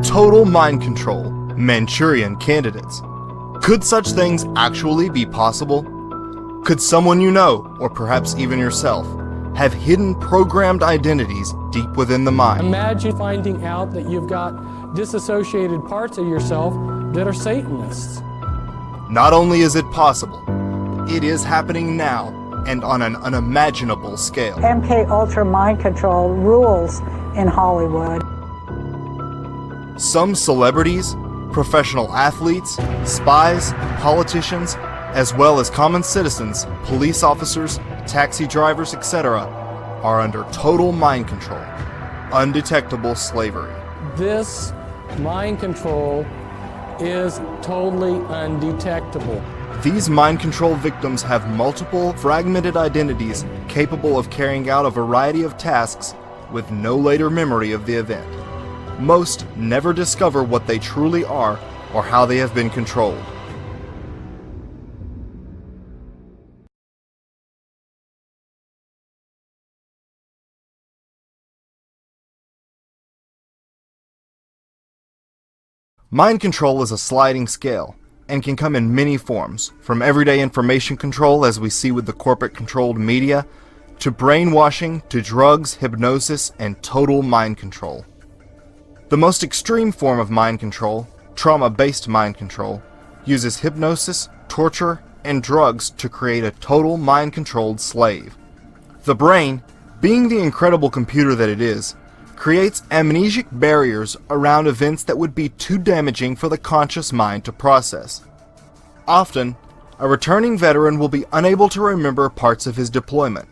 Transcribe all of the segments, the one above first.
Total mind control, Manchurian candidates. Could such things actually be possible? Could someone you know, or perhaps even yourself, have hidden programmed identities deep within the mind? Imagine finding out that you've got disassociated parts of yourself that are Satanists. Not only is it possible, it is happening now and on an unimaginable scale. MK Ultra mind control rules in Hollywood. Some celebrities, professional athletes, spies, politicians, as well as common citizens, police officers, taxi drivers, etc., are under total mind control, undetectable slavery. This mind control is totally undetectable. These mind control victims have multiple fragmented identities capable of carrying out a variety of tasks with no later memory of the event. Most never discover what they truly are or how they have been controlled. Mind control is a sliding scale and can come in many forms, from everyday information control as we see with the corporate-controlled media, to brainwashing, to drugs, hypnosis, and total mind control. The most extreme form of mind control, trauma-based mind control, uses hypnosis, torture, and drugs to create a total mind-controlled slave. The brain, being the incredible computer that it is, creates amnesic barriers around events that would be too damaging for the conscious mind to process. Often, a returning veteran will be unable to remember parts of his deployment.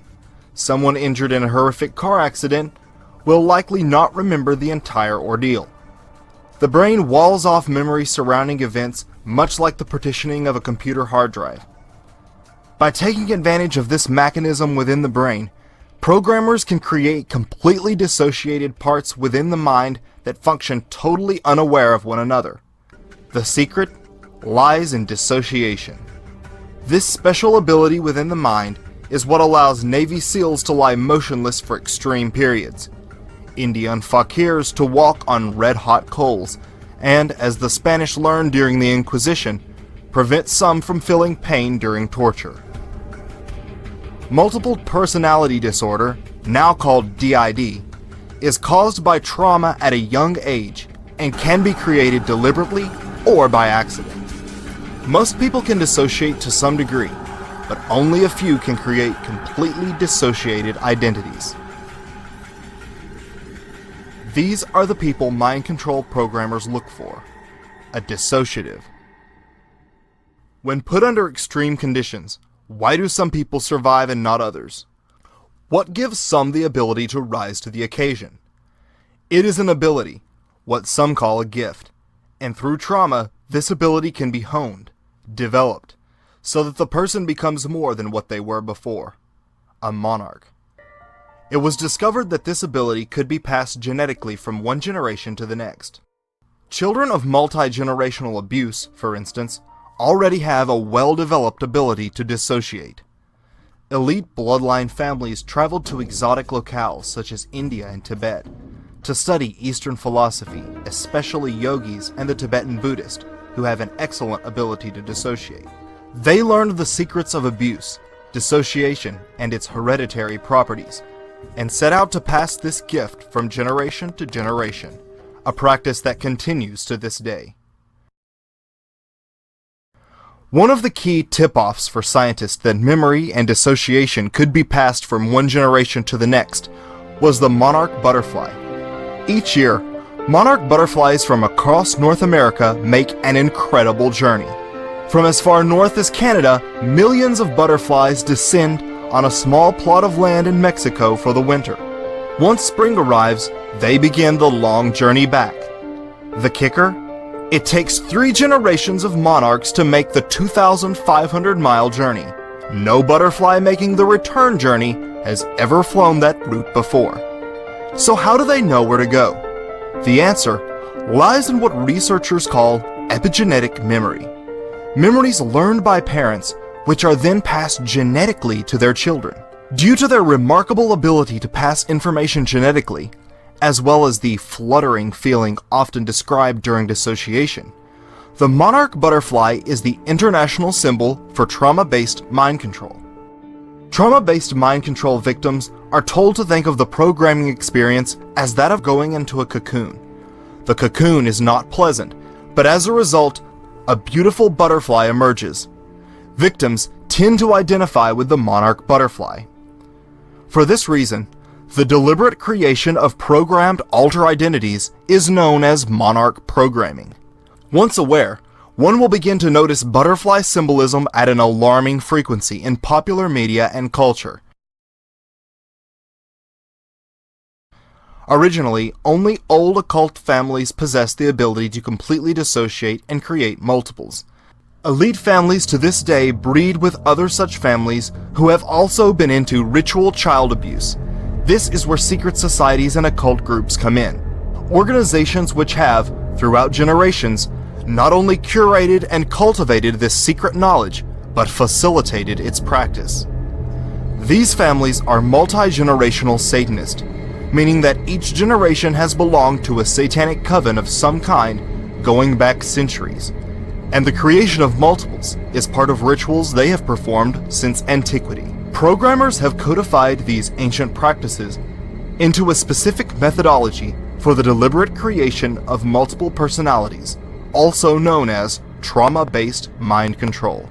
Someone injured in a horrific car accident will likely not remember the entire ordeal. The brain walls off memories surrounding events much like the partitioning of a computer hard drive. By taking advantage of this mechanism within the brain, programmers can create completely dissociated parts within the mind that function totally unaware of one another. The secret lies in dissociation. This special ability within the mind is what allows Navy SEALs to lie motionless for extreme periods, Indian fakirs to walk on red-hot coals, and, as the Spanish learned during the Inquisition, prevent some from feeling pain during torture. Multiple personality disorder, now called DID, is caused by trauma at a young age and can be created deliberately or by accident. Most people can dissociate to some degree, but only a few can create completely dissociated identities. These are the people mind control programmers look for: a dissociative. When put under extreme conditions, why do some people survive and not others? What gives some the ability to rise to the occasion? It is an ability, what some call a gift, and through trauma, this ability can be honed, developed, so that the person becomes more than what they were before: a monarch. It was discovered that this ability could be passed genetically from one generation to the next. Children of multi-generational abuse, for instance, already have a well-developed ability to dissociate. Elite bloodline families traveled to exotic locales such as India and Tibet to study Eastern philosophy, especially yogis and the Tibetan Buddhist, who have an excellent ability to dissociate. They learned the secrets of abuse, dissociation, and its hereditary properties, and set out to pass this gift from generation to generation, a practice that continues to this day. One of the key tip-offs for scientists that memory and dissociation could be passed from one generation to the next was the monarch butterfly. Each year, monarch butterflies from across North America make an incredible journey. From as far north as Canada, millions of butterflies descend on a small plot of land in Mexico for the winter. Once spring arrives, they begin the long journey back. The kicker? It takes 3 generations of monarchs to make the 2,500-mile journey. No butterfly making the return journey has ever flown that route before. So how do they know where to go? The answer lies in what researchers call epigenetic memory. Memories learned by parents, which are then passed genetically to their children. Due to their remarkable ability to pass information genetically, as well as the fluttering feeling often described during dissociation. The monarch butterfly is the international symbol for trauma-based mind control. Trauma-based mind control victims are told to think of the programming experience as that of going into a cocoon. The cocoon is not pleasant, but as a result, a beautiful butterfly emerges. Victims tend to identify with the monarch butterfly. For this reason, the deliberate creation of programmed alter identities is known as monarch programming. Once aware, one will begin to notice butterfly symbolism at an alarming frequency in popular media and culture. Originally, only old occult families possessed the ability to completely dissociate and create multiples. Elite families to this day breed with other such families who have also been into ritual child abuse. This is where secret societies and occult groups come in. Organizations which have, throughout generations, not only curated and cultivated this secret knowledge, but facilitated its practice. These families are multi-generational Satanist, meaning that each generation has belonged to a satanic coven of some kind going back centuries, and the creation of multiples is part of rituals they have performed since antiquity. Programmers have codified these ancient practices into a specific methodology for the deliberate creation of multiple personalities, also known as trauma-based mind control.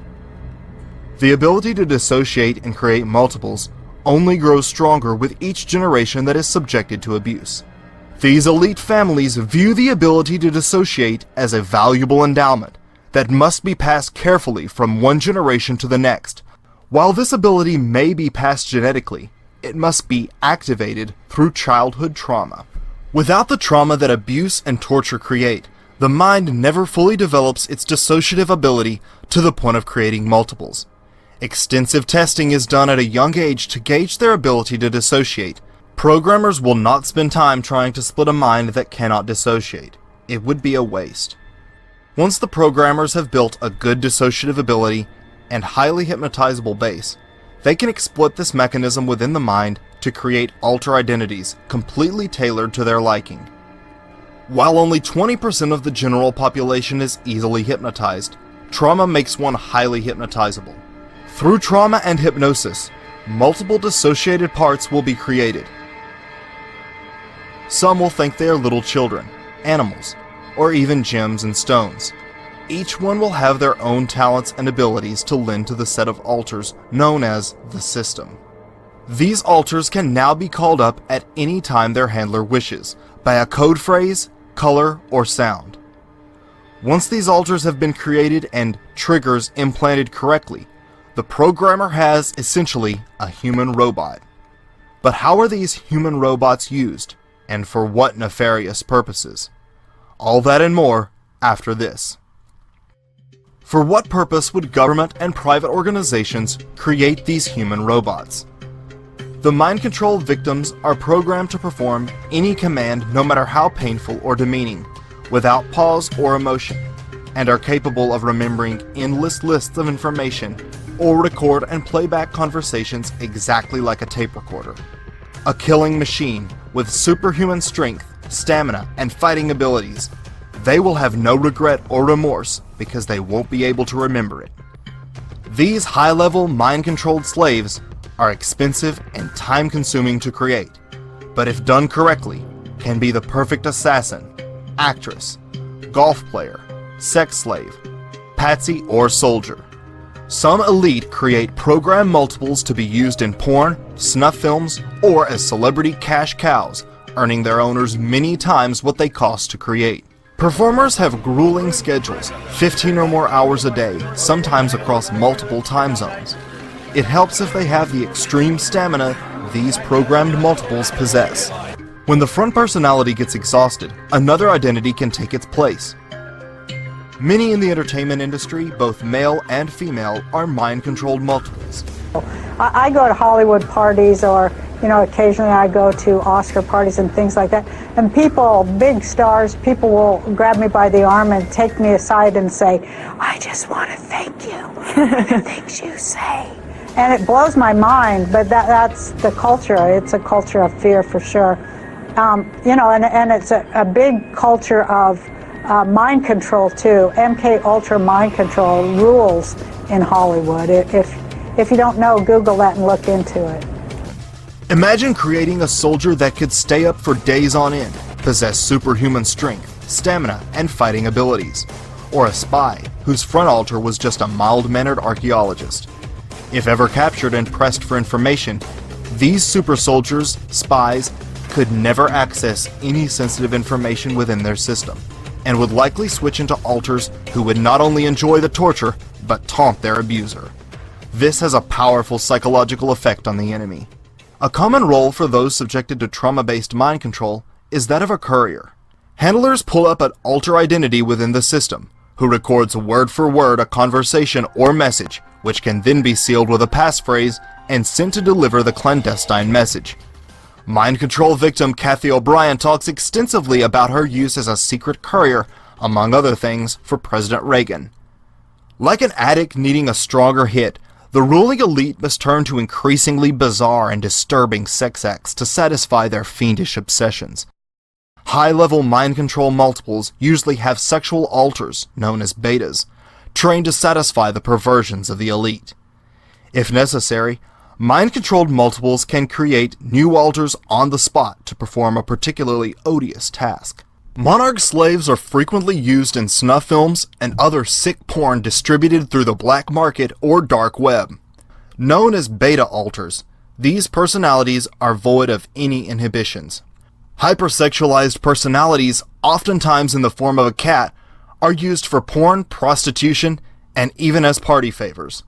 The ability to dissociate and create multiples only grows stronger with each generation that is subjected to abuse. These elite families view the ability to dissociate as a valuable endowment that must be passed carefully from one generation to the next. While this ability may be passed genetically, it must be activated through childhood trauma. Without the trauma that abuse and torture create, the mind never fully develops its dissociative ability to the point of creating multiples. Extensive testing is done at a young age to gauge their ability to dissociate. Programmers will not spend time trying to split a mind that cannot dissociate. It would be a waste. Once the programmers have built a good dissociative ability and highly hypnotizable base, they can exploit this mechanism within the mind to create alter identities completely tailored to their liking. While only 20% of the general population is easily hypnotized, trauma makes one highly hypnotizable. Through trauma and hypnosis, multiple dissociated parts will be created. Some will think they are little children, animals, or even gems and stones. Each one will have their own talents and abilities to lend to the set of alters known as the system. These alters can now be called up at any time their handler wishes, by a code phrase, color, or sound. Once these alters have been created and triggers implanted correctly, the programmer has essentially a human robot. But how are these human robots used, and for what nefarious purposes? All that and more after this. For what purpose would government and private organizations create these human robots? The mind control victims are programmed to perform any command, no matter how painful or demeaning, without pause or emotion, and are capable of remembering endless lists of information or record and play back conversations exactly like a tape recorder. A killing machine with superhuman strength, stamina, and fighting abilities. They will have no regret or remorse because they won't be able to remember it. These high-level mind-controlled slaves are expensive and time-consuming to create, but if done correctly, can be the perfect assassin, actress, golf player, sex slave, patsy, or soldier. Some elite create program multiples to be used in porn, snuff films, or as celebrity cash cows, earning their owners many times what they cost to create. Performers have grueling schedules, 15 or more hours a day, sometimes across multiple time zones. It helps if they have the extreme stamina these programmed multiples possess. When the front personality gets exhausted, another identity can take its place. Many in the entertainment industry, both male and female, are mind-controlled multiples. I go to Hollywood parties, or occasionally I go to Oscar parties and things like that, and people, big stars, people will grab me by the arm and take me aside and say, "I just want to thank you for the things you say." And it blows my mind, but that's the culture. It's a culture of fear for sure. and it's a big culture of mind control too. MK Ultra mind control rules in Hollywood. If you don't know, Google that and look into it. Imagine creating a soldier that could stay up for days on end, possess superhuman strength, stamina, and fighting abilities. Or a spy whose front altar was just a mild-mannered archaeologist. If ever captured and pressed for information, these super soldiers, spies, could never access any sensitive information within their system, and would likely switch into alters who would not only enjoy the torture, but taunt their abuser. This has a powerful psychological effect on the enemy. A common role for those subjected to trauma-based mind control is that of a courier. Handlers pull up an alter identity within the system, who records word for word a conversation or message, which can then be sealed with a passphrase and sent to deliver the clandestine message. Mind control victim Kathy O'Brien talks extensively about her use as a secret courier, among other things, for President Reagan. Like an addict needing a stronger hit, the ruling elite must turn to increasingly bizarre and disturbing sex acts to satisfy their fiendish obsessions. High-level mind control multiples usually have sexual alters, known as betas, trained to satisfy the perversions of the elite. If necessary, mind-controlled multiples can create new alters on the spot to perform a particularly odious task. Monarch slaves are frequently used in snuff films and other sick porn distributed through the black market or dark web. Known as beta alters, these personalities are void of any inhibitions. Hypersexualized personalities, oftentimes in the form of a cat, are used for porn, prostitution, and even as party favors.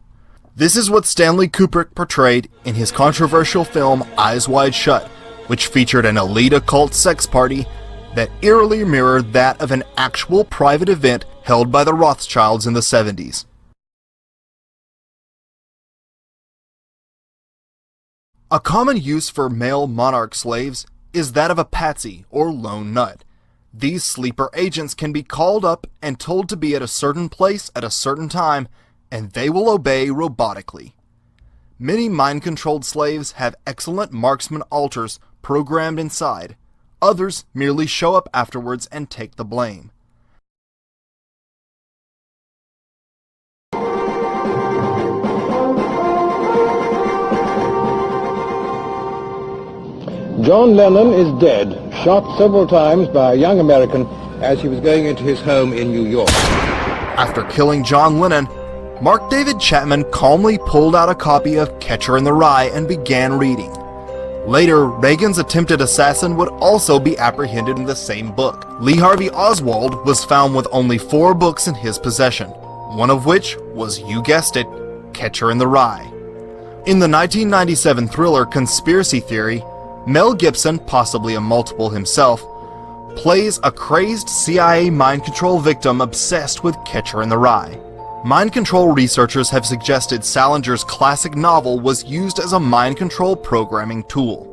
This is what Stanley Kubrick portrayed in his controversial film Eyes Wide Shut, which featured an elite occult sex party that eerily mirrored that of an actual private event held by the Rothschilds in the 70s. A common use for male monarch slaves is that of a patsy or lone nut. These sleeper agents can be called up and told to be at a certain place at a certain time, and they will obey robotically. Many mind-controlled slaves have excellent marksman alters programmed inside. Others merely show up afterwards and take the blame. John Lennon is dead, shot several times by a young American as he was going into his home in New York. After killing John Lennon, Mark David Chapman calmly pulled out a copy of Catcher in the Rye and began reading. Later, Reagan's attempted assassin would also be apprehended in the same book. Lee Harvey Oswald was found with only 4 books in his possession, one of which was, you guessed it, Catcher in the Rye. In the 1997 thriller Conspiracy Theory, Mel Gibson, possibly a multiple himself, plays a crazed CIA mind control victim obsessed with Catcher in the Rye. Mind control researchers have suggested Salinger's classic novel was used as a mind control programming tool.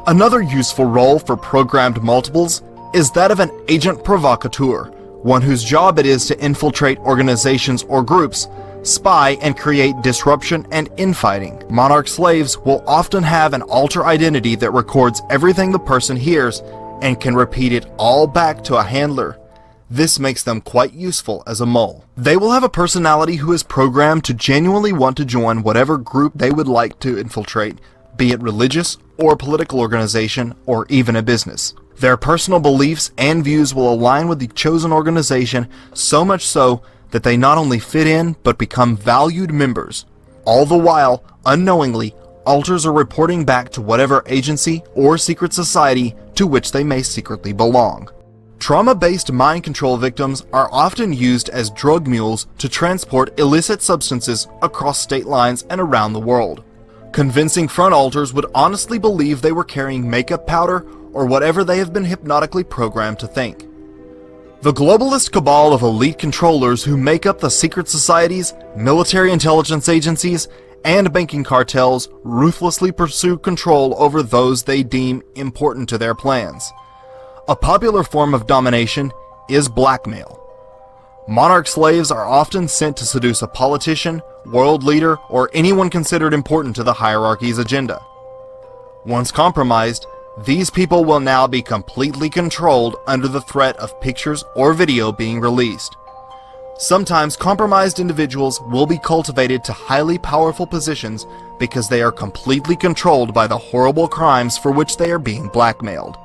Another useful role for programmed multiples is that of an agent provocateur, one whose job it is to infiltrate organizations or groups, spy and create disruption and infighting. Monarch slaves will often have an alter identity that records everything the person hears and can repeat it all back to a handler. This makes them quite useful as a mole. They will have a personality who is programmed to genuinely want to join whatever group they would like to infiltrate, be it religious or political organization or even a business. Their personal beliefs and views will align with the chosen organization, so much so that they not only fit in, but become valued members. All the while, unknowingly, alters are reporting back to whatever agency or secret society to which they may secretly belong. Trauma-based mind control victims are often used as drug mules to transport illicit substances across state lines and around the world. Convincing front alters would honestly believe they were carrying makeup powder or whatever they have been hypnotically programmed to think. The globalist cabal of elite controllers who make up the secret societies, military intelligence agencies, and banking cartels ruthlessly pursue control over those they deem important to their plans. A popular form of domination is blackmail. Monarch slaves are often sent to seduce a politician, world leader, or anyone considered important to the hierarchy's agenda. Once compromised, These people will now be completely controlled under the threat of pictures or video being released. Sometimes compromised individuals will be cultivated to highly powerful positions because they are completely controlled by the horrible crimes for which they are being blackmailed.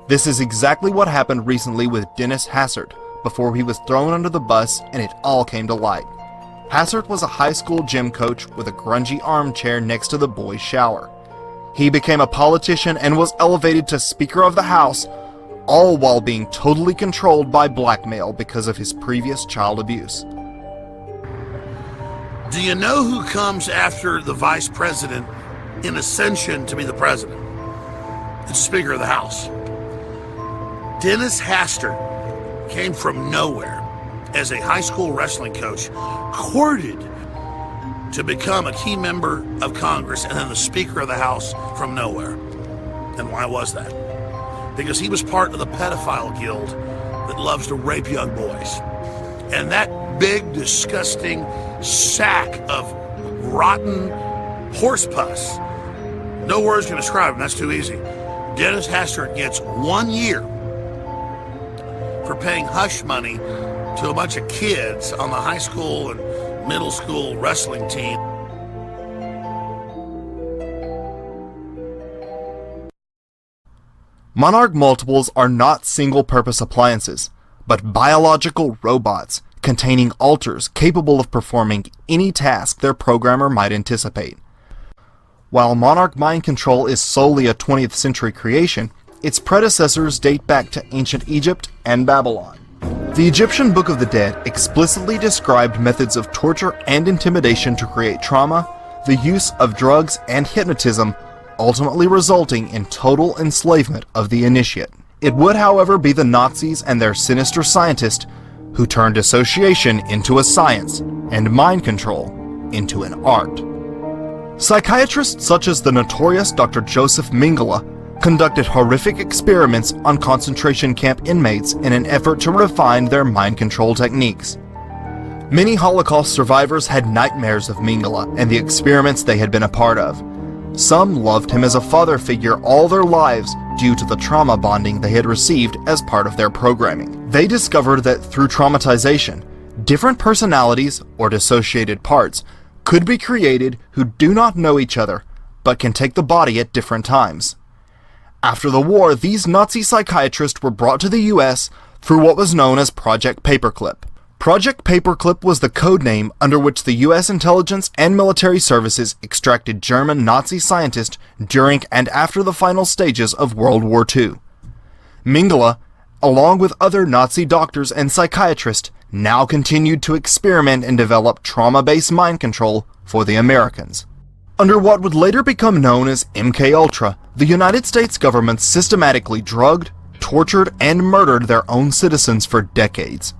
This is exactly what happened recently with Dennis Hassert before he was thrown under the bus and it all came to light. Hassert was a high school gym coach with a grungy armchair next to the boys' shower. He became a politician and was elevated to Speaker of the House, all while being totally controlled by blackmail because of his previous child abuse. Do you know who comes after the vice president in ascension to be the president? It's Speaker of the House. Dennis Hastert came from nowhere as a high school wrestling coach, courted to become a key member of Congress and then the Speaker of the House from nowhere. And why was that? Because he was part of the pedophile guild that loves to rape young boys. And that big, disgusting sack of rotten horse pus, no words can describe him, that's too easy. Dennis Hastert gets 1 year for paying hush money to a bunch of kids on the high school and middle school wrestling team. Monarch multiples are not single-purpose appliances, but biological robots containing alters capable of performing any task their programmer might anticipate. While Monarch Mind Control is solely a 20th century creation, its predecessors date back to ancient Egypt and Babylon. The Egyptian Book of the Dead explicitly described methods of torture and intimidation to create trauma, the use of drugs and hypnotism, ultimately resulting in total enslavement of the initiate. It would, however, be the Nazis and their sinister scientist who turned dissociation into a science and mind control into an art. Psychiatrists such as the notorious Dr. Joseph Mengele conducted horrific experiments on concentration camp inmates in an effort to refine their mind control techniques. Many Holocaust survivors had nightmares of Mengele and the experiments they had been a part of. Some loved him as a father figure all their lives due to the trauma bonding they had received as part of their programming. They discovered that through traumatization, different personalities or dissociated parts could be created who do not know each other, but can take the body at different times. After the war, these Nazi psychiatrists were brought to the US through what was known as Project Paperclip. Project Paperclip was the code name under which the US intelligence and military services extracted German Nazi scientists during and after the final stages of World War II. Mengele, along with other Nazi doctors and psychiatrists, now continued to experiment and develop trauma-based mind control for the Americans. Under what would later become known as MKUltra, the United States government systematically drugged, tortured, and murdered their own citizens for decades.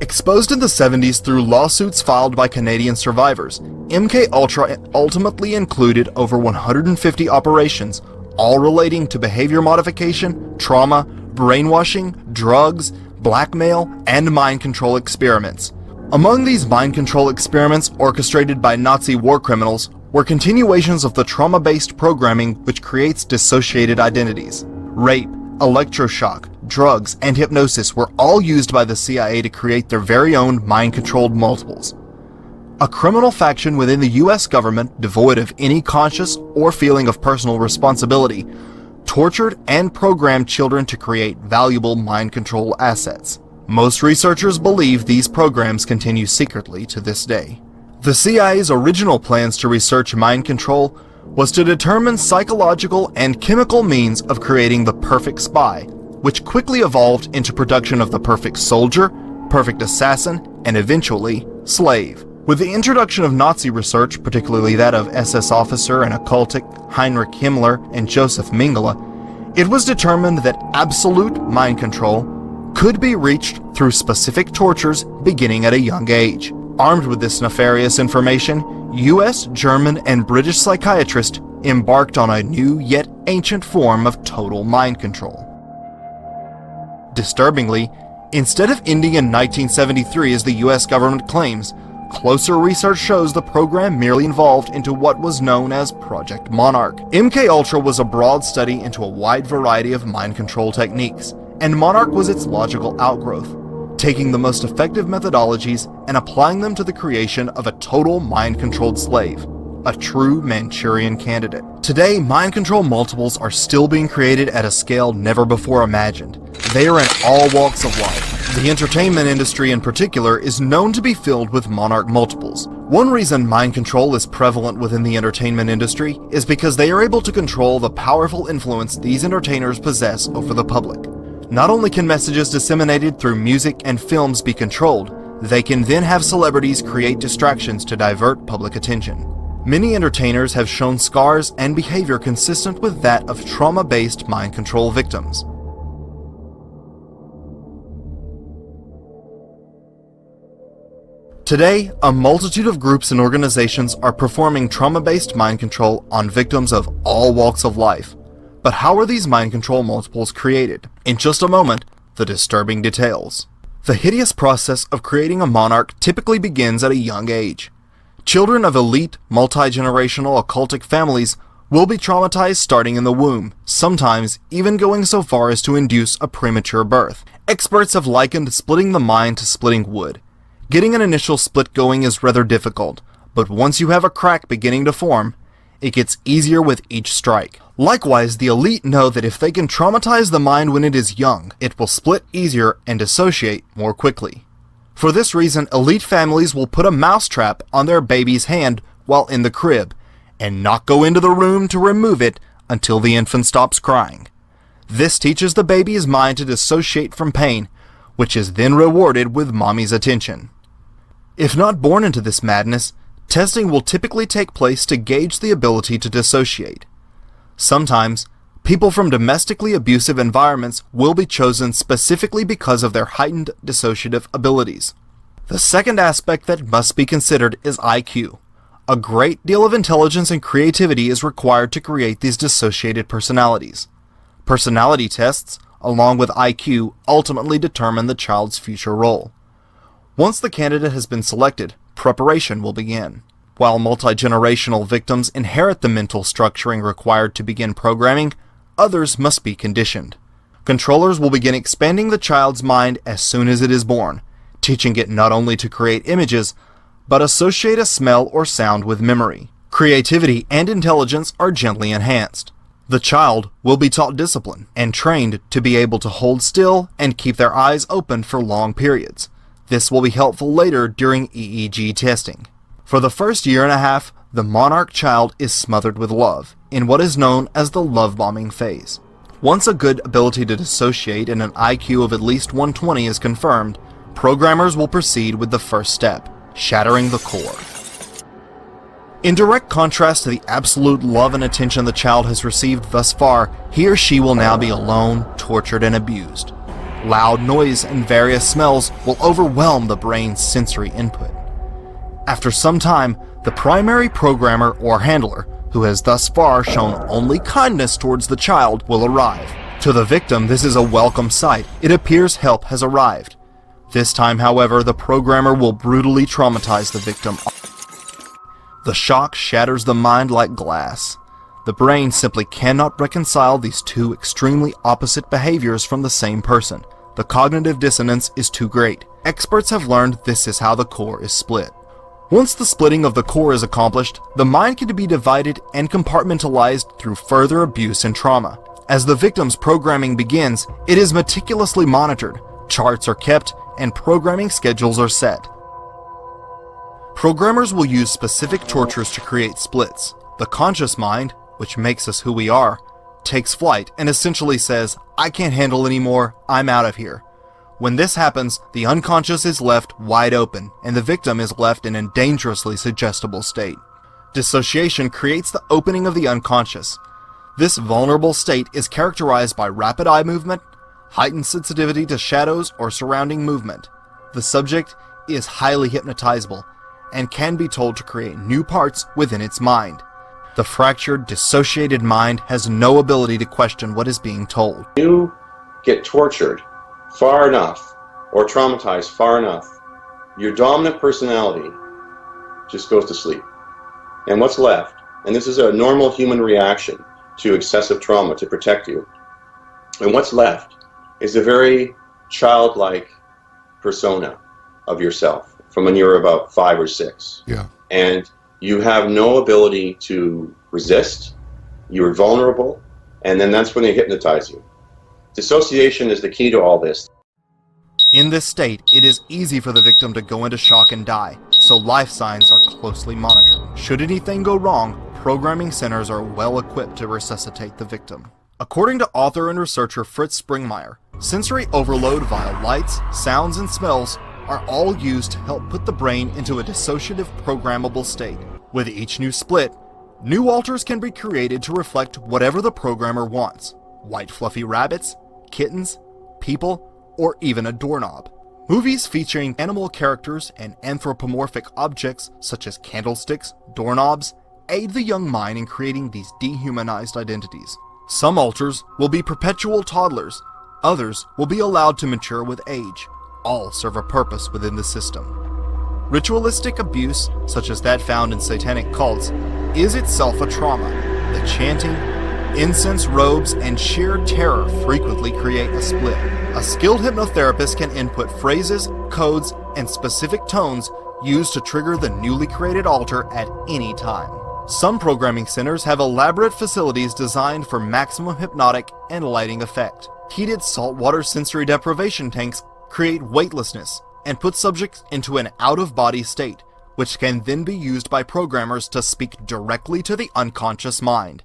Exposed in the 70s through lawsuits filed by Canadian survivors, MKUltra ultimately included over 150 operations, all relating to behavior modification, trauma, brainwashing, drugs, blackmail, and mind control experiments. Among these mind control experiments orchestrated by Nazi war criminals were continuations of the trauma-based programming which creates dissociated identities. Rape, electroshock, drugs, and hypnosis were all used by the CIA to create their very own mind-controlled multiples. A criminal faction within the US government, devoid of any conscious or feeling of personal responsibility, tortured and programmed children to create valuable mind control assets. Most researchers believe these programs continue secretly to this day. The CIA's original plans to research mind control was to determine psychological and chemical means of creating the perfect spy, which quickly evolved into production of the perfect soldier, perfect assassin, and eventually, slave. With the introduction of Nazi research, particularly that of SS officer and occultic Heinrich Himmler and Joseph Mengele, it was determined that absolute mind control could be reached through specific tortures beginning at a young age. Armed with this nefarious information, US, German, and British psychiatrists embarked on a new yet ancient form of total mind control. Disturbingly, instead of ending in 1973 as the US government claims, Closer research shows the program merely evolved into what was known as Project Monarch. MKUltra was a broad study into a wide variety of mind control techniques, and Monarch was its logical outgrowth, taking the most effective methodologies and applying them to the creation of a total mind-controlled slave, a true Manchurian candidate. Today, mind control multiples are still being created at a scale never before imagined. They are in all walks of life. The entertainment industry in particular is known to be filled with Monarch multiples. One reason mind control is prevalent within the entertainment industry is because they are able to control the powerful influence these entertainers possess over the public. Not only can messages disseminated through music and films be controlled, they can then have celebrities create distractions to divert public attention. Many entertainers have shown scars and behavior consistent with that of trauma-based mind control victims. Today, a multitude of groups and organizations are performing trauma-based mind control on victims of all walks of life. But how are these mind control multiples created? In just a moment, the disturbing details. The hideous process of creating a monarch typically begins at a young age. Children of elite, multi-generational occultic families will be traumatized starting in the womb, sometimes even going so far as to induce a premature birth. Experts have likened splitting the mind to splitting wood. Getting an initial split going is rather difficult, but once you have a crack beginning to form, it gets easier with each strike. Likewise, the elite know that if they can traumatize the mind when it is young, it will split easier and dissociate more quickly. For this reason, elite families will put a mousetrap on their baby's hand while in the crib, and not go into the room to remove it until the infant stops crying. This teaches the baby's mind to dissociate from pain, which is then rewarded with mommy's attention. If not born into this madness, testing will typically take place to gauge the ability to dissociate. Sometimes, people from domestically abusive environments will be chosen specifically because of their heightened dissociative abilities. The second aspect that must be considered is IQ. A great deal of intelligence and creativity is required to create these dissociated personalities. Personality tests, along with IQ, ultimately determine the child's future role. Once the candidate has been selected, preparation will begin. While multi-generational victims inherit the mental structuring required to begin programming, others must be conditioned. Controllers will begin expanding the child's mind as soon as it is born, teaching it not only to create images, but associate a smell or sound with memory. Creativity and intelligence are gently enhanced. The child will be taught discipline and trained to be able to hold still and keep their eyes open for long periods. This will be helpful later during EEG testing. For the first year and a half, the monarch child is smothered with love, in what is known as the love bombing phase. Once a good ability to dissociate and an IQ of at least 120 is confirmed, programmers will proceed with the first step, shattering the core. In direct contrast to the absolute love and attention the child has received thus far, he or she will now be alone, tortured, and abused. Loud noise and various smells will overwhelm the brain's sensory input. After some time, the primary programmer or handler, who has thus far shown only kindness towards the child, will arrive. To the victim, this is a welcome sight. It appears help has arrived. This time, however, the programmer will brutally traumatize the victim. The shock shatters the mind like glass. The brain simply cannot reconcile these two extremely opposite behaviors from the same person. The cognitive dissonance is too great. Experts have learned this is how the core is split. Once the splitting of the core is accomplished, the mind can be divided and compartmentalized through further abuse and trauma. As the victim's programming begins, it is meticulously monitored, charts are kept, and programming schedules are set. Programmers will use specific tortures to create splits. The conscious mind, which makes us who we are, takes flight and essentially says, "I can't handle anymore, I'm out of here." When this happens, the unconscious is left wide open, and the victim is left in a dangerously suggestible state. Dissociation creates the opening of the unconscious. This vulnerable state is characterized by rapid eye movement, heightened sensitivity to shadows or surrounding movement. The subject is highly hypnotizable, and can be told to create new parts within its mind. The fractured, dissociated mind has no ability to question what is being told. You get tortured far enough or traumatized far enough, your dominant personality just goes to sleep. And what's left, and this is a normal human reaction to excessive trauma to protect you, and what's left is a very childlike persona of yourself from when you were about 5 or 6. Yeah. And you have no ability to resist, you're vulnerable, and then that's when they hypnotize you. Dissociation is the key to all this. In this state, it is easy for the victim to go into shock and die, so life signs are closely monitored. Should anything go wrong, programming centers are well equipped to resuscitate the victim. According to author and researcher Fritz Springmeier, sensory overload via lights, sounds, and smells are all used to help put the brain into a dissociative programmable state. With each new split, new alters can be created to reflect whatever the programmer wants: white fluffy rabbits, kittens, people, or even a doorknob. Movies featuring animal characters and anthropomorphic objects such as candlesticks, doorknobs, aid the young mind in creating these dehumanized identities. Some alters will be perpetual toddlers, others will be allowed to mature with age. All serve a purpose within the system. Ritualistic abuse, such as that found in satanic cults, is itself a trauma. The chanting, incense robes, and sheer terror frequently create a split. A skilled hypnotherapist can input phrases, codes, and specific tones used to trigger the newly created alter at any time. Some programming centers have elaborate facilities designed for maximum hypnotic and lighting effect. Heated saltwater sensory deprivation tanks create weightlessness and put subjects into an out-of-body state, which can then be used by programmers to speak directly to the unconscious mind.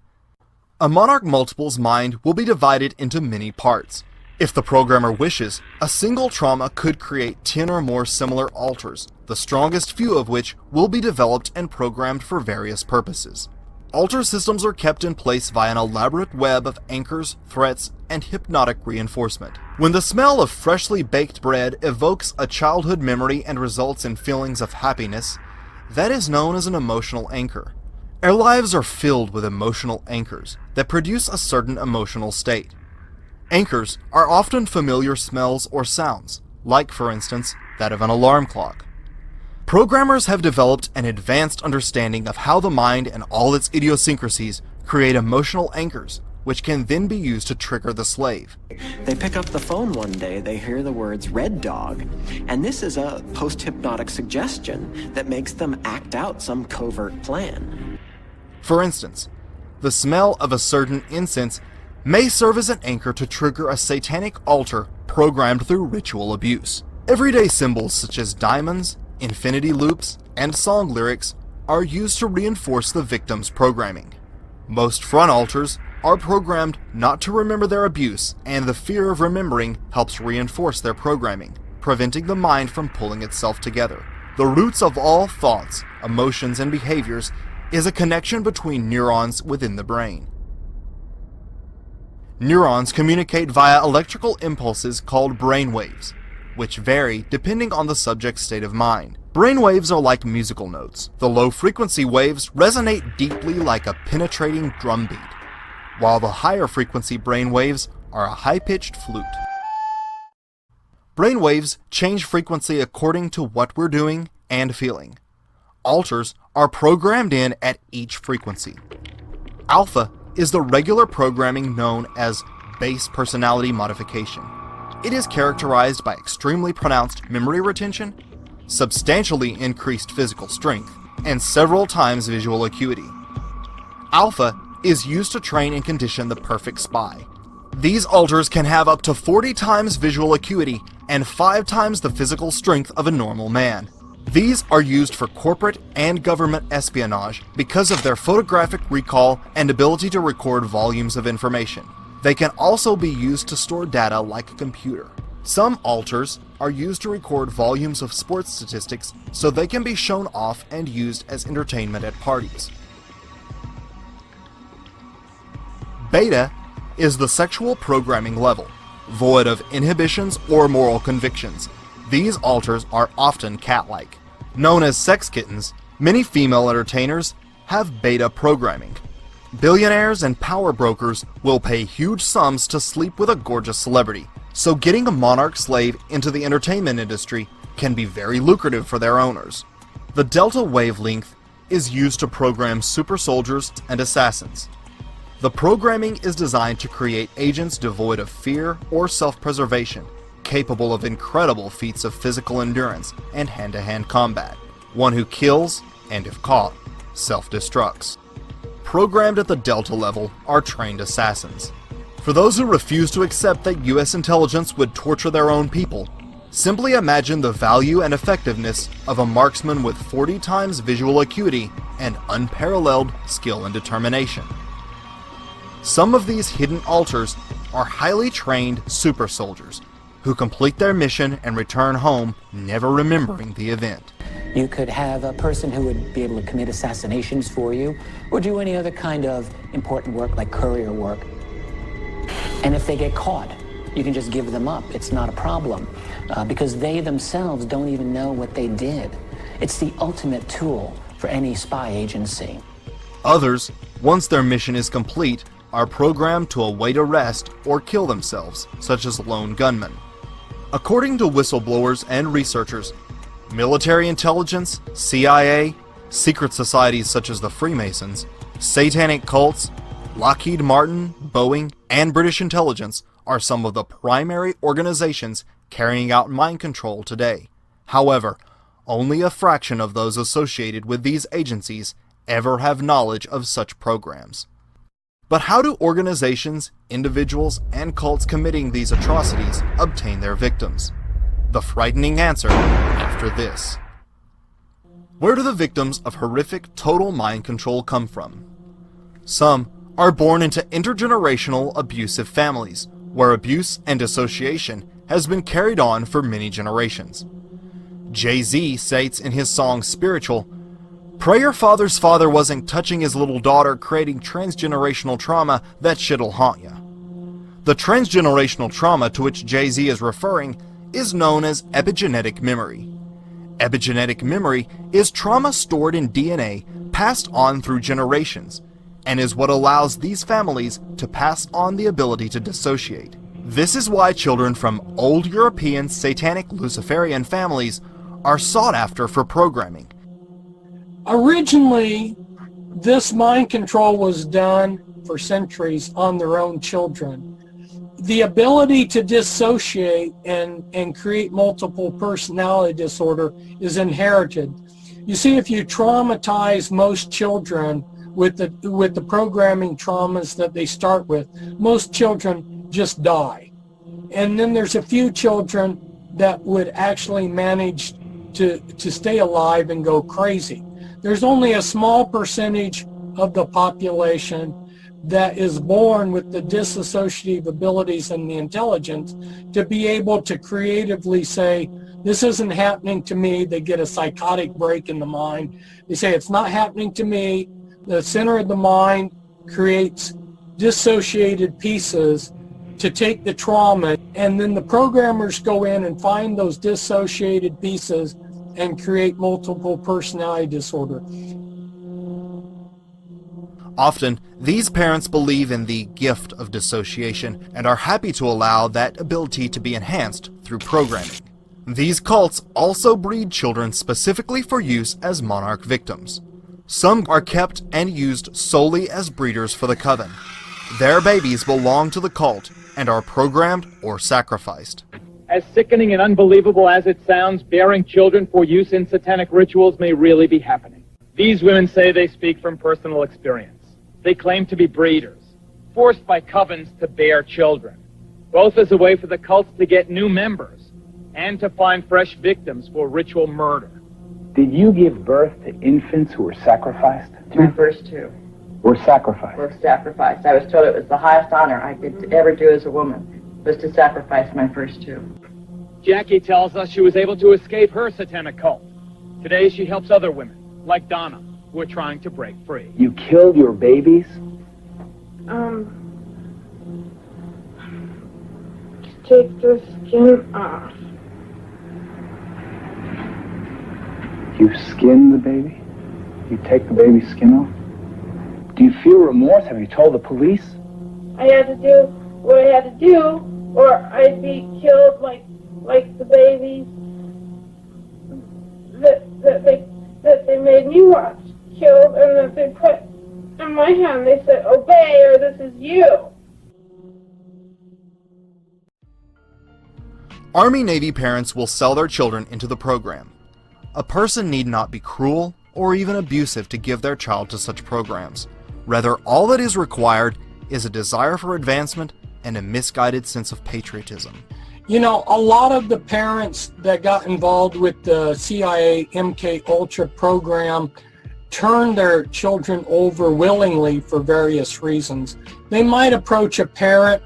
A Monarch Multiple's mind will be divided into many parts. If the programmer wishes, a single trauma could create 10 or more similar alters, the strongest few of which will be developed and programmed for various purposes. Alter systems are kept in place via an elaborate web of anchors, threats, and hypnotic reinforcement. When the smell of freshly baked bread evokes a childhood memory and results in feelings of happiness, that is known as an emotional anchor. Our lives are filled with emotional anchors that produce a certain emotional state. Anchors are often familiar smells or sounds, like, for instance, that of an alarm clock. Programmers have developed an advanced understanding of how the mind and all its idiosyncrasies create emotional anchors, which can then be used to trigger the slave. They pick up the phone one day, they hear the words "red dog," and this is a post-hypnotic suggestion that makes them act out some covert plan. For instance, the smell of a certain incense may serve as an anchor to trigger a satanic altar programmed through ritual abuse. Everyday symbols such as diamonds, infinity loops, and song lyrics are used to reinforce the victim's programming. Most front altars are programmed not to remember their abuse, and the fear of remembering helps reinforce their programming, preventing the mind from pulling itself together. The roots of all thoughts, emotions, and behaviors is a connection between neurons within the brain. Neurons communicate via electrical impulses called brainwaves, which vary depending on the subject's state of mind. Brainwaves are like musical notes. The low-frequency waves resonate deeply like a penetrating drum beat, while the higher-frequency brainwaves are a high-pitched flute. Brainwaves change frequency according to what we're doing and feeling. Alters are programmed in at each frequency. Alpha is the regular programming known as base personality modification. It is characterized by extremely pronounced memory retention, substantially increased physical strength, and several times visual acuity. Alpha is used to train and condition the perfect spy. These alters can have up to 40 times visual acuity and 5 times the physical strength of a normal man. These are used for corporate and government espionage because of their photographic recall and ability to record volumes of information. They can also be used to store data like a computer. Some alters are used to record volumes of sports statistics so they can be shown off and used as entertainment at parties. Beta is the sexual programming level, void of inhibitions or moral convictions. These alters are often cat-like. Known as sex kittens, many female entertainers have beta programming. Billionaires and power brokers will pay huge sums to sleep with a gorgeous celebrity, so getting a monarch slave into the entertainment industry can be very lucrative for their owners. The delta wavelength is used to program super soldiers and assassins. The programming is designed to create agents devoid of fear or self-preservation, capable of incredible feats of physical endurance and hand-to-hand combat, one who kills, and if caught, self-destructs. Programmed at the Delta level are trained assassins. For those who refuse to accept that US intelligence would torture their own people, simply imagine the value and effectiveness of a marksman with 40 times visual acuity and unparalleled skill and determination. Some of these hidden alters are highly trained super soldiers who complete their mission and return home never remembering the event. You could have a person who would be able to commit assassinations for you or do any other kind of important work like courier work. And if they get caught, you can just give them up. It's not a problem because they themselves don't even know what they did. It's the ultimate tool for any spy agency. Others, once their mission is complete, are programmed to await arrest or kill themselves, such as lone gunmen. According to whistleblowers and researchers, military intelligence, CIA, secret societies such as the Freemasons, satanic cults, Lockheed Martin, Boeing, and British intelligence are some of the primary organizations carrying out mind control today. However, only a fraction of those associated with these agencies ever have knowledge of such programs. But how do organizations, individuals, and cults committing these atrocities obtain their victims? The frightening answer after this. Where do the victims of horrific total mind control come from? Some are born into intergenerational abusive families, where abuse and dissociation has been carried on for many generations. Jay-Z states in his song Spiritual, "Pray your father's father wasn't touching his little daughter, creating transgenerational trauma, that shit'll haunt ya." The transgenerational trauma to which Jay-Z is referring is known as epigenetic memory. Epigenetic memory is trauma stored in DNA passed on through generations, and is what allows these families to pass on the ability to dissociate. This is why children from old European satanic Luciferian families are sought after for programming. Originally, this mind control was done for centuries on their own children. The ability to dissociate and create multiple personality disorder is inherited. You see, if you traumatize most children with the programming traumas that they start with, most children just die. And then there's a few children that would actually manage to stay alive and go crazy. There's only a small percentage of the population that is born with the disassociative abilities and the intelligence to be able to creatively say, this isn't happening to me. They get a psychotic break in the mind. They say, it's not happening to me. The center of the mind creates dissociated pieces to take the trauma, and then the programmers go in and find those dissociated pieces and create multiple personality disorder. Often, these parents believe in the gift of dissociation and are happy to allow that ability to be enhanced through programming. These cults also breed children specifically for use as monarch victims. Some are kept and used solely as breeders for the coven. Their babies belong to the cult and are programmed or sacrificed. As sickening and unbelievable as it sounds, bearing children for use in satanic rituals may really be happening. These women say they speak from personal experience. They claim to be breeders, forced by covens to bear children, both as a way for the cults to get new members and to find fresh victims for ritual murder. Did you give birth to infants who were sacrificed? My first two. Were sacrificed? Were sacrificed. I was told it was the highest honor I could ever do as a woman, was to sacrifice my first two. Jackie tells us she was able to escape her satanic cult. Today she helps other women, like Donna, who are trying to break free. You killed your babies? Take the skin off. You skin the baby? You take the baby's skin off? Do you feel remorse? Have you told the police? I had to do what I had to do, or I'd be killed like the babies that and you watched killed, and that they put in my hand, they said, obey or this is you. Army-Navy parents will sell their children into the program. A person need not be cruel or even abusive to give their child to such programs. Rather, all that is required is a desire for advancement and a misguided sense of patriotism. You know, a lot of the parents that got involved with the CIA MK Ultra program turned their children over willingly for various reasons. They might approach a parent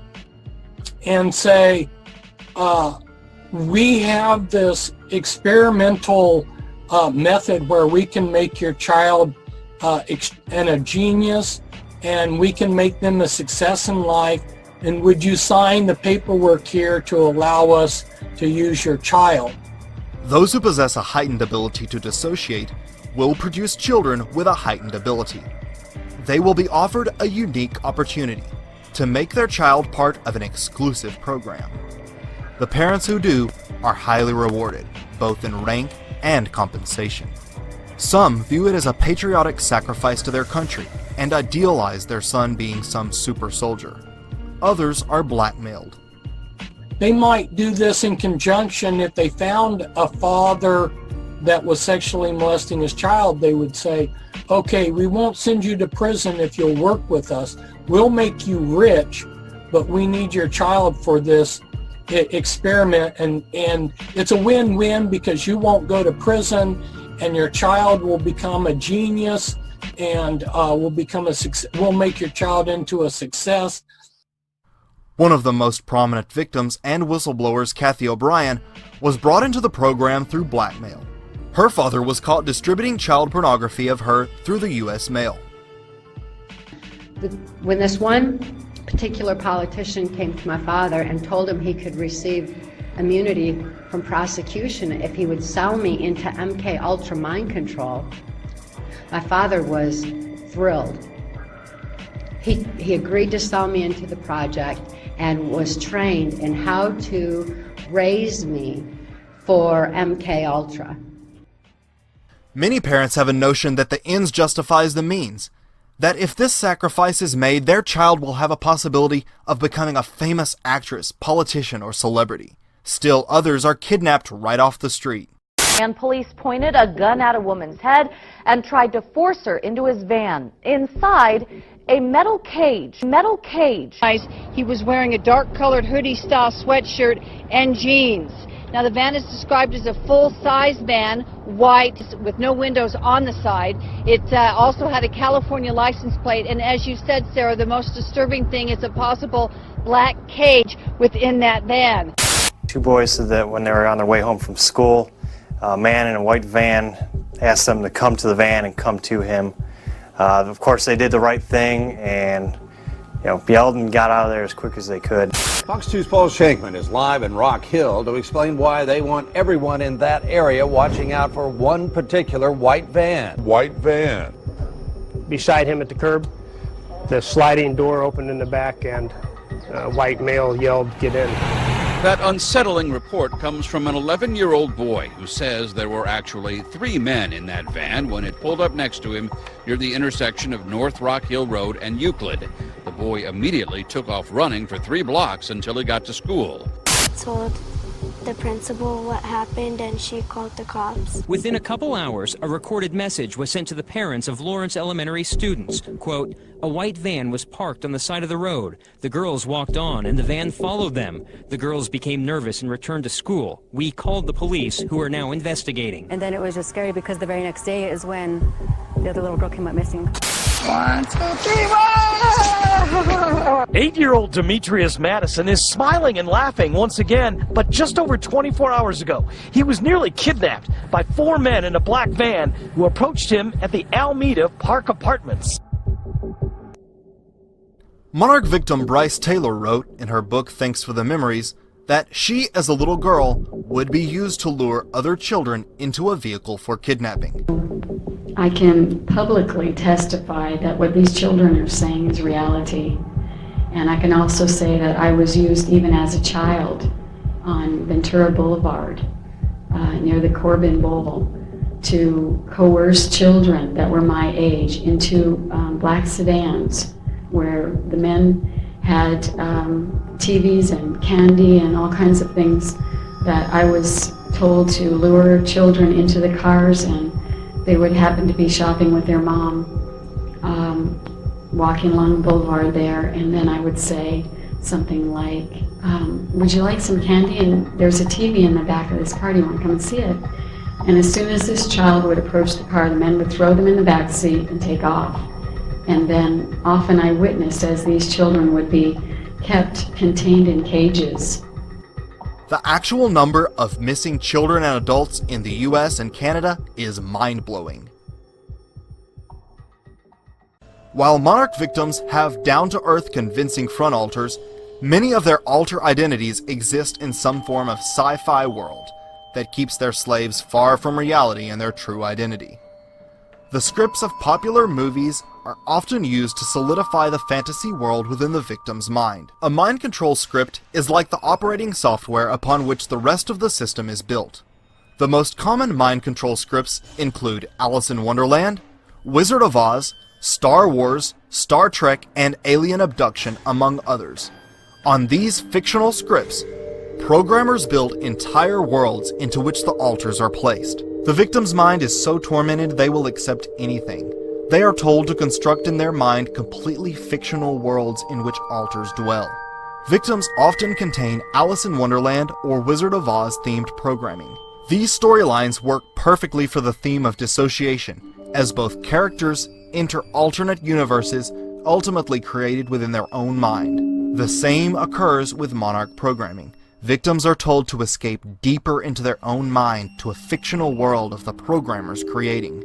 and say, we have this experimental method where we can make your child a genius, and we can make them a success in life, and would you sign the paperwork here to allow us to use your child? Those who possess a heightened ability to dissociate will produce children with a heightened ability. They will be offered a unique opportunity to make their child part of an exclusive program. The parents who do are highly rewarded, both in rank and compensation. Some view it as a patriotic sacrifice to their country and idealize their son being some super soldier. Others are blackmailed. They might do this in conjunction. If they found a father that was sexually molesting his child, they would say, okay, we won't send you to prison if you'll work with us. We'll make you rich, but we need your child for this experiment, and it's a win-win because you won't go to prison and your child will become a genius and will become a success. We'll make your child into a success. One of the most prominent victims and whistleblowers, Kathy O'Brien, was brought into the program through blackmail. Her father was caught distributing child pornography of her through the U.S. mail. When this one particular politician came to my father and told him he could receive immunity from prosecution if he would sell me into MK Ultra mind control, my father was thrilled. He agreed to sell me into the project and was trained in how to raise me for MK Ultra. Many parents have a notion that the ends justifies the means, that if this sacrifice is made, their child will have a possibility of becoming a famous actress, politician, or celebrity. Still, others are kidnapped right off the street. And police pointed a gun at a woman's head and tried to force her into his van. Inside, a metal cage. He was wearing a dark-colored hoodie-style sweatshirt and jeans. Now, the van is described as a full-size van, white, with no windows on the side. It also had a California license plate, and as you said, Sarah, the most disturbing thing is a possible black cage within that van. Two boys said that when they were on their way home from school, a man in a white van asked them to come to the van and come to him. Of course, they did the right thing and yelled and got out of there as quick as they could. Fox 2's Paul Shankman is live in Rock Hill to explain why they want everyone in that area watching out for one particular white van. White van. Beside him at the curb, the sliding door opened in the back and a white male yelled, "Get in." That unsettling report comes from an 11-year-old boy who says there were actually 3 men in that van when it pulled up next to him near the intersection of North Rock Hill Road and Euclid. The boy immediately took off running for 3 blocks until he got to school. Told the principal what happened and she called the cops. Within a couple hours, a recorded message was sent to the parents of Lawrence Elementary students. Quote, "A white van was parked on the side of the road. The girls walked on and the van followed them. The girls became nervous and returned to school. We called the police, who are now investigating." And then it was just scary because the very next day is when the other little girl came up missing. 1, 2, 3, 8-year-old Demetrius Madison is smiling and laughing once again, but just over 24 hours ago, he was nearly kidnapped by 4 men in a black van who approached him at the Alameda Park Apartments. Monarch victim Bryce Taylor wrote in her book Thanks for the Memories that she, as a little girl, would be used to lure other children into a vehicle for kidnapping. I can publicly testify that what these children are saying is reality. And I can also say that I was used even as a child on Ventura Boulevard near the Corbin Bowl to coerce children that were my age into black sedans where the men had TVs and candy and all kinds of things that I was told to lure children into the cars, and they would happen to be shopping with their mom, walking along the boulevard there, and then I would say something like, would you like some candy? And there's a TV in the back of this car, do you want to come and see it? And as soon as this child would approach the car, the men would throw them in the back seat and take off. And then often I witnessed as these children would be kept contained in cages. The actual number of missing children and adults in the US and Canada is mind-blowing. While Monarch victims have down-to-earth convincing front alters, many of their alter identities exist in some form of sci-fi world that keeps their slaves far from reality and their true identity. The scripts of popular movies are often used to solidify the fantasy world within the victim's mind. A mind control script is like the operating software upon which the rest of the system is built. The most common mind control scripts include Alice in Wonderland, Wizard of Oz, Star Wars, Star Trek, and Alien Abduction, among others. On these fictional scripts, programmers build entire worlds into which the alters are placed. The victim's mind is so tormented they will accept anything. They are told to construct in their mind completely fictional worlds in which alters dwell. Victims often contain Alice in Wonderland or Wizard of Oz themed programming. These storylines work perfectly for the theme of dissociation, as both characters enter alternate universes ultimately created within their own mind. The same occurs with Monarch programming. Victims are told to escape deeper into their own mind to a fictional world of the programmers creating.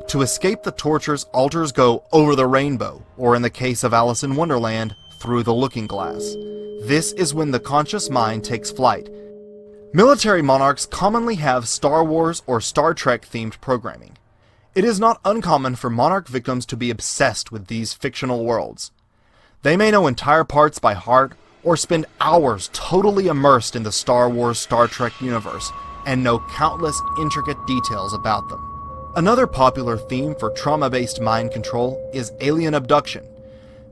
To escape the tortures, alters go over the rainbow, or in the case of Alice in Wonderland, through the looking glass. This is when the conscious mind takes flight. Military monarchs commonly have Star Wars or Star Trek themed programming. It is not uncommon for monarch victims to be obsessed with these fictional worlds. They may know entire parts by heart, or spend hours totally immersed in the Star Wars, Star Trek universe, and know countless intricate details about them. Another popular theme for trauma-based mind control is alien abduction.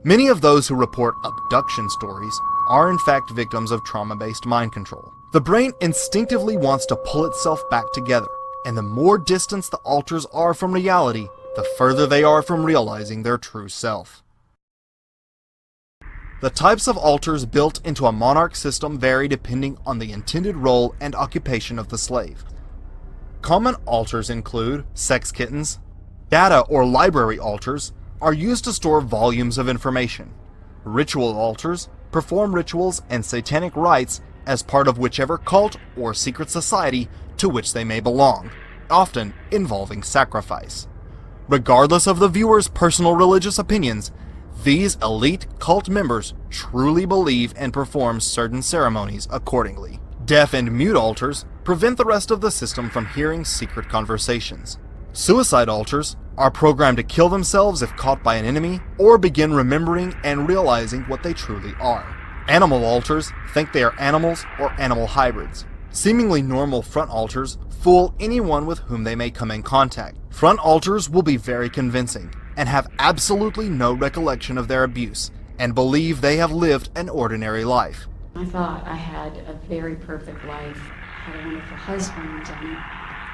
Many of those who report abduction stories are in fact victims of trauma-based mind control. The brain instinctively wants to pull itself back together, and the more distance the alters are from reality, the further they are from realizing their true self. The types of alters built into a monarch system vary depending on the intended role and occupation of the slave. Common alters include sex kittens. Data or library alters are used to store volumes of information. Ritual alters perform rituals and satanic rites as part of whichever cult or secret society to which they may belong, often involving sacrifice. Regardless of the viewer's personal religious opinions, these elite cult members truly believe and perform certain ceremonies accordingly. Deaf and mute alters prevent the rest of the system from hearing secret conversations. Suicide alters are programmed to kill themselves if caught by an enemy, or begin remembering and realizing what they truly are. Animal alters think they are animals or animal hybrids. Seemingly normal front alters fool anyone with whom they may come in contact. Front alters will be very convincing, and have absolutely no recollection of their abuse, and believe they have lived an ordinary life. I thought I had a very perfect life, had a wonderful husband and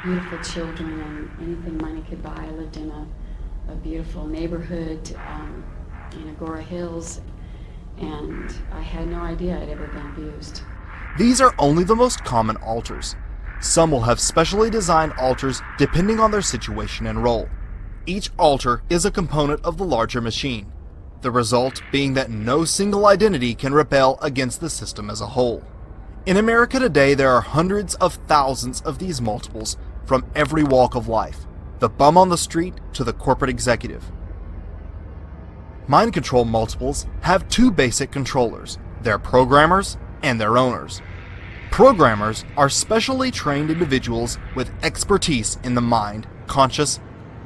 beautiful children and anything money could buy. I lived in a beautiful neighborhood in Agora Hills, and I had no idea I'd ever been abused. These are only the most common alters. Some will have specially designed alters depending on their situation and role. Each alter is a component of the larger machine, the result being that no single identity can rebel against the system as a whole. In America today, there are hundreds of thousands of these multiples from every walk of life, the bum on the street to the corporate executive. Mind control multiples have two basic controllers, their programmers and their owners. Programmers are specially trained individuals with expertise in the mind, conscious,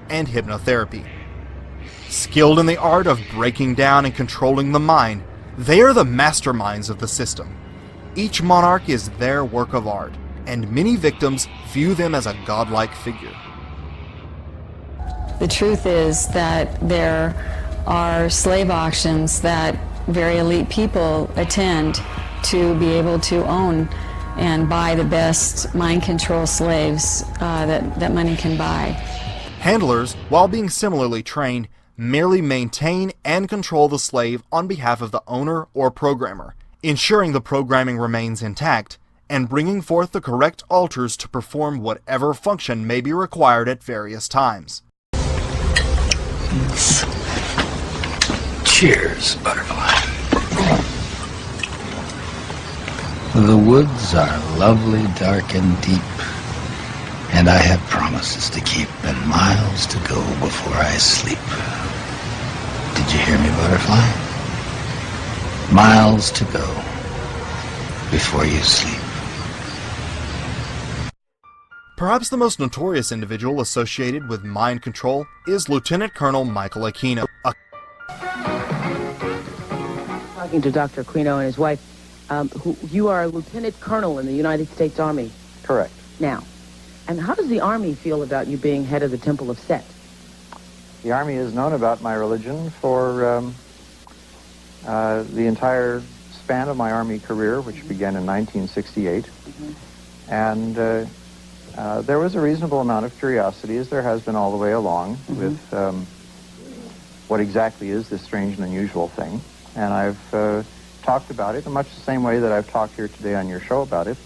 and hypnotherapy. Skilled in the art of breaking down and controlling the mind, they are the masterminds of the system. Each monarch is their work of art, and many victims view them as a godlike figure. The truth is that there are slave auctions that very elite people attend to be able to own and buy the best mind control slaves that money can buy. Handlers, while being similarly trained, merely maintain and control the slave on behalf of the owner or programmer, ensuring the programming remains intact and bringing forth the correct alters to perform whatever function may be required at various times. Cheers, Butterfly. The woods are lovely, dark, and deep, and I have promises to keep and miles to go before I sleep. Did you hear me, Butterfly? Miles to go before you sleep. Perhaps the most notorious individual associated with mind control is Lieutenant Colonel Michael Aquino. Talking to Dr. Aquino and his wife, you are a lieutenant colonel in the United States Army. Correct. Now, and how does the Army feel about you being head of the Temple of Set? The Army has known about my religion for the entire span of my Army career, which began in 1968. And there was a reasonable amount of curiosity, as there has been all the way along, with what exactly is this strange and unusual thing. And I've talked about it in much the same way that I've talked here today on your show about it.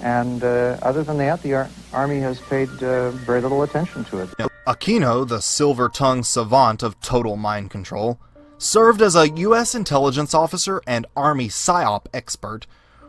And other than that, the Army has paid very little attention to it. Aquino, the silver-tongued savant of total mind control, served as a U.S. intelligence officer and Army PSYOP expert,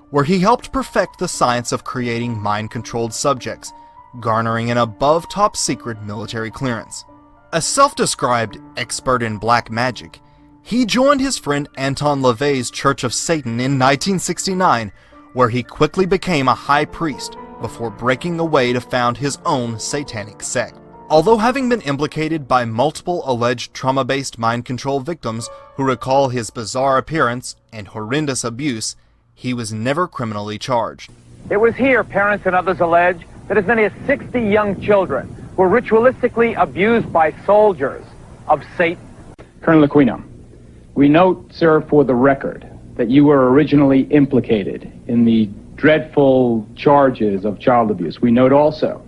where he helped perfect the science of creating mind-controlled subjects, garnering an above top-secret military clearance. A self-described expert in black magic, he joined his friend Anton LaVey's Church of Satan in 1969, where he quickly became a high priest before breaking away to found his own satanic sect. Although having been implicated by multiple alleged trauma-based mind control victims who recall his bizarre appearance and horrendous abuse, he was never criminally charged. It was here, parents and others allege, that as many as 60 young children were ritualistically abused by soldiers of Satan. Colonel Aquino, we note, sir, for the record, that you were originally implicated in the dreadful charges of child abuse. We note also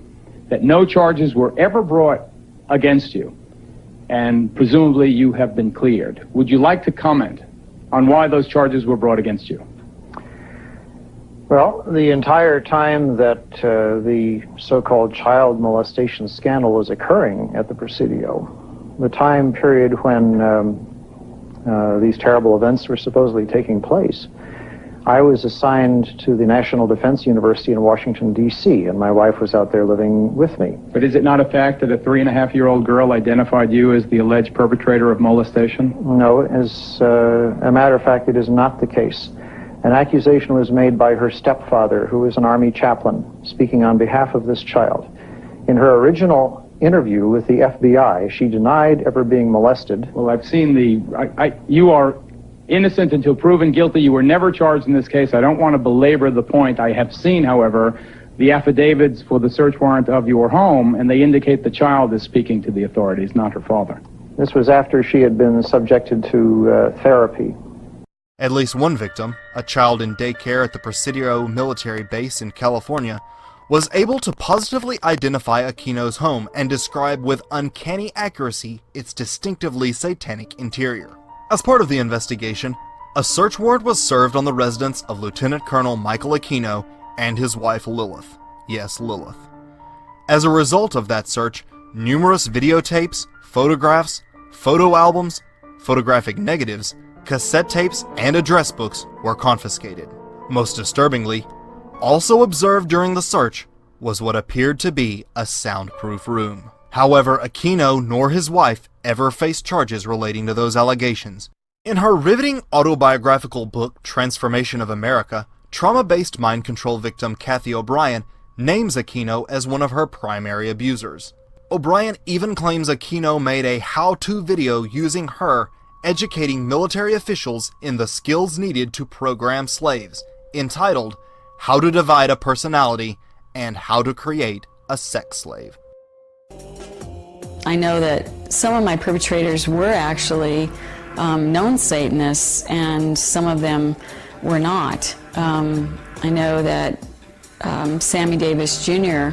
that no charges were ever brought against you, and presumably you have been cleared. Would you like to comment on why those charges were brought against you? Well, the entire time that the so-called child molestation scandal was occurring at the Presidio, the time period when these terrible events were supposedly taking place, I was assigned to the National Defense University in Washington, D.C., and my wife was out there living with me. But is it not a fact that a 3.5-year-old girl identified you as the alleged perpetrator of molestation? No, as a matter of fact, it is not the case. An accusation was made by her stepfather, who was an Army chaplain, speaking on behalf of this child. In her original interview with the FBI, she denied ever being molested. Well, I've seen you are innocent until proven guilty. You were never charged in this case. I don't want to belabor the point. I have seen, however, the affidavits for the search warrant of your home, and they indicate the child is speaking to the authorities, not her father. This was after she had been subjected to therapy. At least one victim, a child in daycare at the Presidio military base in California, was able to positively identify Aquino's home and describe with uncanny accuracy its distinctively satanic interior. As part of the investigation, a search warrant was served on the residence of Lieutenant Colonel Michael Aquino and his wife Lilith. Yes, Lilith. As a result of that search, numerous videotapes, photographs, photo albums, photographic negatives, cassette tapes, and address books were confiscated. Most disturbingly, also observed during the search was what appeared to be a soundproof room. However, Aquino nor his wife ever faced charges relating to those allegations. In her riveting autobiographical book, Transformation of America, trauma-based mind control victim Kathy O'Brien names Aquino as one of her primary abusers. O'Brien even claims Aquino made a how-to video using her educating military officials in the skills needed to program slaves, entitled How to Divide a Personality and How to Create a Sex Slave. I know that some of my perpetrators were actually known Satanists, and some of them were not. I know that Sammy Davis Jr.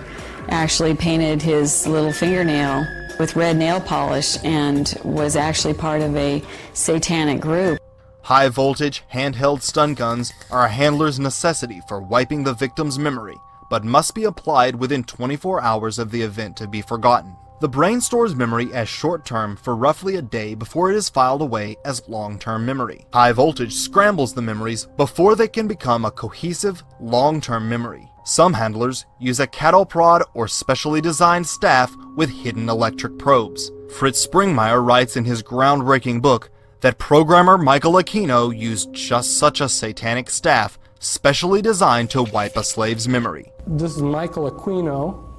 actually painted his little fingernail with red nail polish and was actually part of a satanic group. High voltage, handheld stun guns are a handler's necessity for wiping the victim's memory, but must be applied within 24 hours of the event to be forgotten. The brain stores memory as short-term for roughly a day before it is filed away as long-term memory. High voltage scrambles the memories before they can become a cohesive, long-term memory. Some handlers use a cattle prod or specially designed staff with hidden electric probes. Fritz Springmeier writes in his groundbreaking book that programmer Michael Aquino used just such a satanic staff specially designed to wipe a slave's memory. This is Michael Aquino,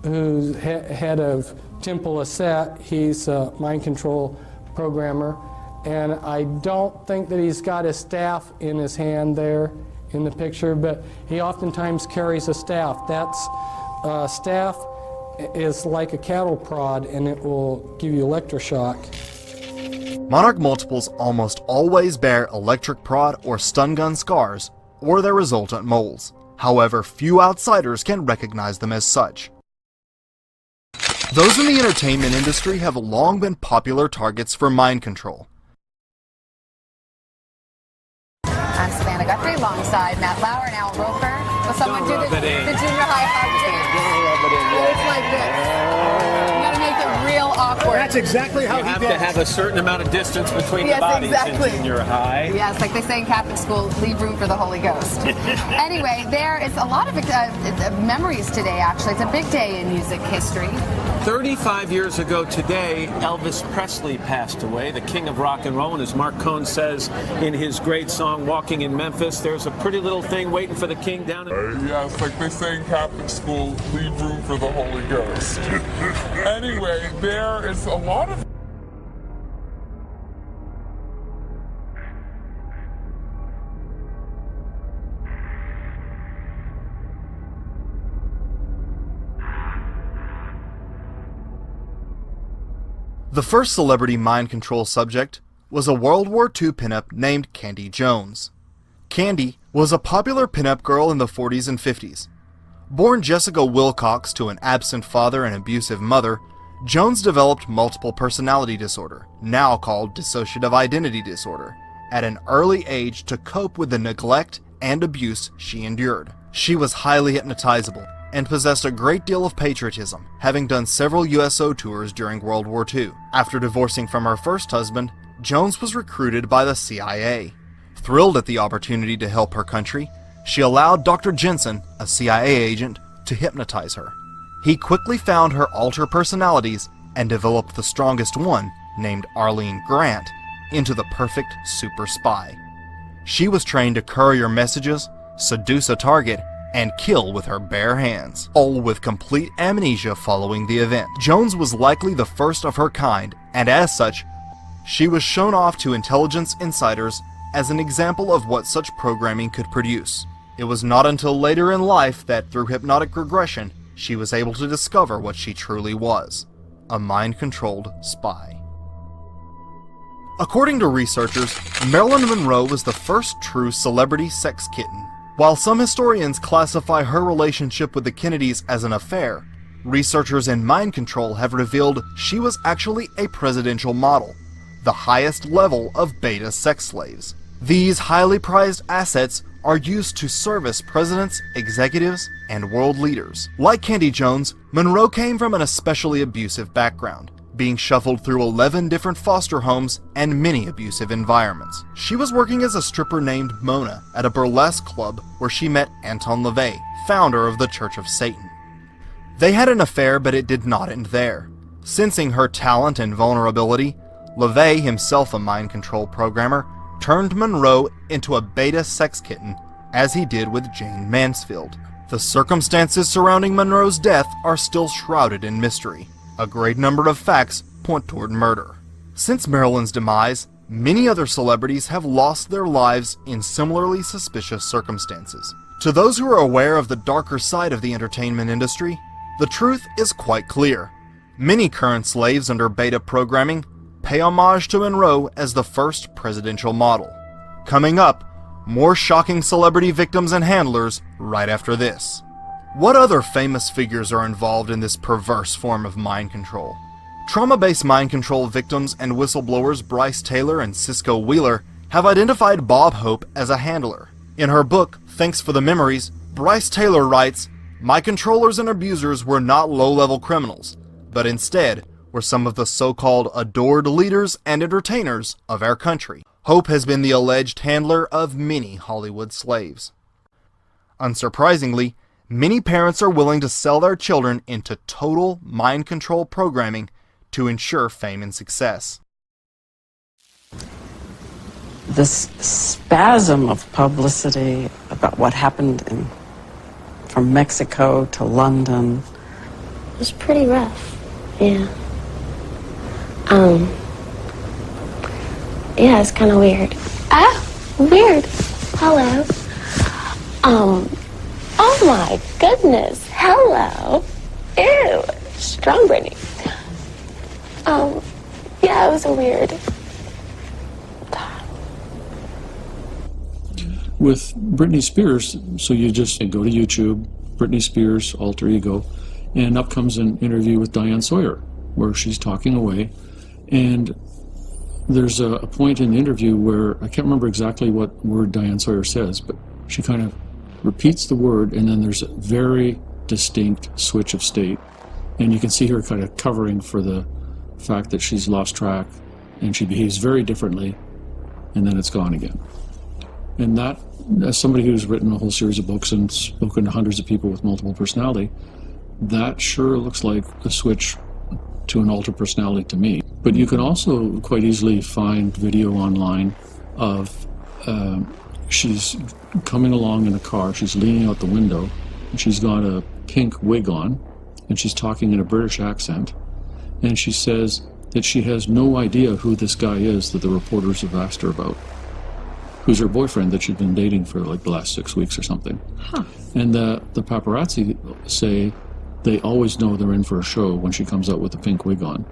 who's head of Temple Aset. He's a mind control programmer, and I don't think that he's got his staff in his hand there in the picture, but he oftentimes carries a staff. That's staff is like a cattle prod, and it will give you electroshock. Monarch multiples almost always bear electric prod or stun gun scars, or their resultant moles. However, few outsiders can recognize them as such. Those in the entertainment industry have long been popular targets for mind control. I'm Savannah Guthrie alongside Matt Lauer and Al Roper. Will someone do the junior high hug dance? It's like this. You gotta make it real awkward. That's exactly how you have to have a certain amount of distance between the bodies in junior high. Yes, like they say in Catholic school, leave room for the Holy Ghost. Anyway, there is a lot of memories today, actually. It's a big day in music history. 35 years ago today, Elvis Presley passed away, the king of rock and roll. And as Mark Cohn says in his great song, Walking in Memphis, there's a pretty little thing waiting for the king down in... Yes, like they say in Catholic school, leave room for the Holy Ghost. Anyway, there is a lot of... The first celebrity mind control subject was a World War II pinup named Candy Jones. Candy was a popular pinup girl in the 40s and 50s. Born Jessica Wilcox to an absent father and abusive mother, Jones developed multiple personality disorder, now called dissociative identity disorder, at an early age to cope with the neglect and abuse she endured. She was highly hypnotizable and possessed a great deal of patriotism, having done several USO tours during World War II. After divorcing from her first husband, Jones was recruited by the CIA. Thrilled at the opportunity to help her country, she allowed Dr. Jensen, a CIA agent, to hypnotize her. He quickly found her alter personalities and developed the strongest one, named Arlene Grant, into the perfect super spy. She was trained to courier messages, seduce a target, and kill with her bare hands, all with complete amnesia following the event. Jones was likely the first of her kind, and as such, she was shown off to intelligence insiders as an example of what such programming could produce. It was not until later in life that, through hypnotic regression, she was able to discover what she truly was: a mind-controlled spy. According to researchers, Marilyn Monroe was the first true celebrity sex kitten. While some historians classify her relationship with the Kennedys as an affair, researchers in mind control have revealed she was actually a presidential model, the highest level of beta sex slaves. These highly prized assets are used to service presidents, executives, and world leaders. Like Candy Jones, Monroe came from an especially abusive background, being shuffled through 11 different foster homes and many abusive environments. She was working as a stripper named Mona at a burlesque club where she met Anton LaVey, founder of the Church of Satan. They had an affair, but it did not end there. Sensing her talent and vulnerability, LaVey, himself a mind control programmer, turned Monroe into a beta sex kitten, as he did with Jane Mansfield. The circumstances surrounding Monroe's death are still shrouded in mystery. A great number of facts point toward murder. Since Marilyn's demise, many other celebrities have lost their lives in similarly suspicious circumstances. To those who are aware of the darker side of the entertainment industry, the truth is quite clear. Many current slaves under beta programming pay homage to Monroe as the first presidential model. Coming up, more shocking celebrity victims and handlers right after this. What other famous figures are involved in this perverse form of mind control? Trauma-based mind control victims and whistleblowers Bryce Taylor and Cisco Wheeler have identified Bob Hope as a handler. In her book, Thanks for the Memories, Bryce Taylor writes, "My controllers and abusers were not low-level criminals, but instead were some of the so-called adored leaders and entertainers of our country." Hope has been the alleged handler of many Hollywood slaves. Unsurprisingly, many parents are willing to sell their children into total mind control programming to ensure fame and success. This spasm of publicity about what happened from Mexico to London. It was pretty rough, yeah. Yeah, it's kind of weird. Ah, weird. Hello. Oh my goodness. Hello. Ew. Strong Britney. Yeah, it was a weird time. With Britney Spears, so you just go to YouTube, Britney Spears, alter ego, and up comes an interview with Diane Sawyer, where she's talking away, and there's a point in the interview where I can't remember exactly what word Diane Sawyer says, but she kind of repeats the word, and then there's a very distinct switch of state, and you can see her kind of covering for the fact that she's lost track, and she behaves very differently, and then it's gone again. And that, as somebody who's written a whole series of books and spoken to hundreds of people with multiple personality, that sure looks like a switch to an altered personality to me. But you can also quite easily find video online of she's coming along in a car, she's leaning out the window, and she's got a pink wig on, and she's talking in a British accent, and she says that she has no idea who this guy is that the reporters have asked her about, who's her boyfriend that she'd been dating for like the last 6 weeks or something. Huh. And the paparazzi say they always know they're in for a show when she comes out with a pink wig on.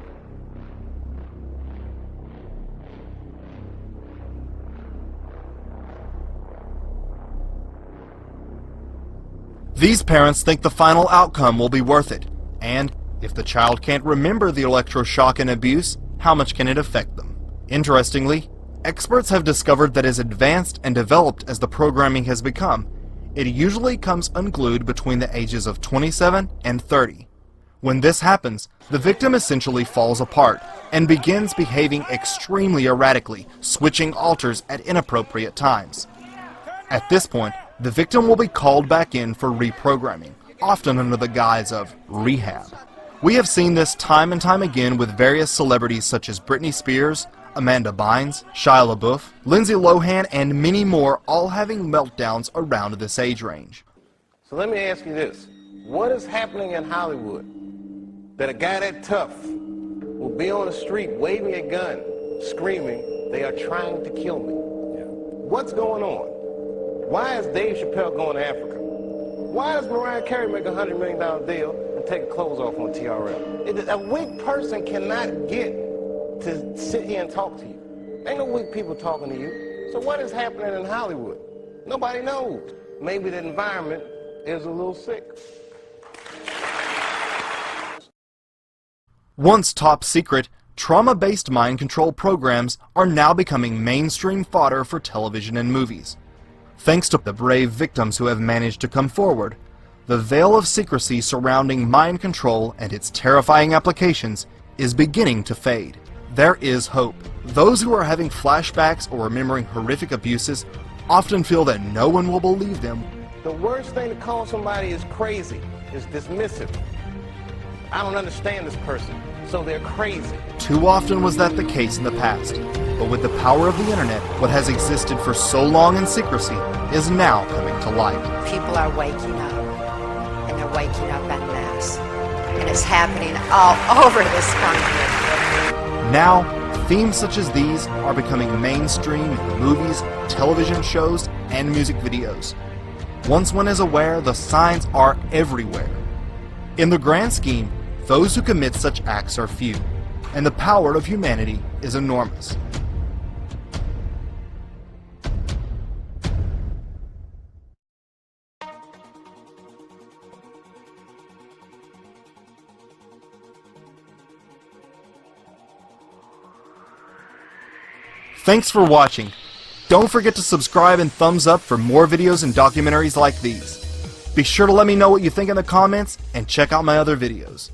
These parents think the final outcome will be worth it, and if the child can't remember the electroshock and abuse, how much can it affect them? Interestingly, experts have discovered that as advanced and developed as the programming has become, it usually comes unglued between the ages of 27 and 30. When this happens, the victim essentially falls apart and begins behaving extremely erratically, switching alters at inappropriate times. At this point, the victim will be called back in for reprogramming, often under the guise of rehab. We have seen this time and time again with various celebrities such as Britney Spears, Amanda Bynes, Shia LaBeouf, Lindsay Lohan, and many more, all having meltdowns around this age range. So let me ask you this. What is happening in Hollywood that a guy that tough will be on the street waving a gun, screaming, "They are trying to kill me"? What's going on? Why is Dave Chappelle going to Africa? Why does Mariah Carey make a $100 million deal and take clothes off on TRL? A weak person cannot get to sit here and talk to you. Ain't no weak people talking to you. So what is happening in Hollywood? Nobody knows. Maybe the environment is a little sick. Once top secret, trauma-based mind control programs are now becoming mainstream fodder for television and movies. Thanks to the brave victims who have managed to come forward, the veil of secrecy surrounding mind control and its terrifying applications is beginning to fade. There is hope. Those who are having flashbacks or remembering horrific abuses often feel that no one will believe them. The worst thing to call somebody is crazy, is dismissive. I don't understand this person, so they're crazy. Too often was that the case in the past, but with the power of the internet, what has existed for so long in secrecy is now coming to light. People are waking up, and they're waking up en masse, and it's happening all over this country. Now, themes such as these are becoming mainstream in movies, television shows, and music videos. Once one is aware, the signs are everywhere. In the grand scheme, those who commit such acts are few, and the power of humanity is enormous. Thanks for watching. Don't forget to subscribe and thumbs up for more videos and documentaries like these. Be sure to let me know what you think in the comments and check out my other videos.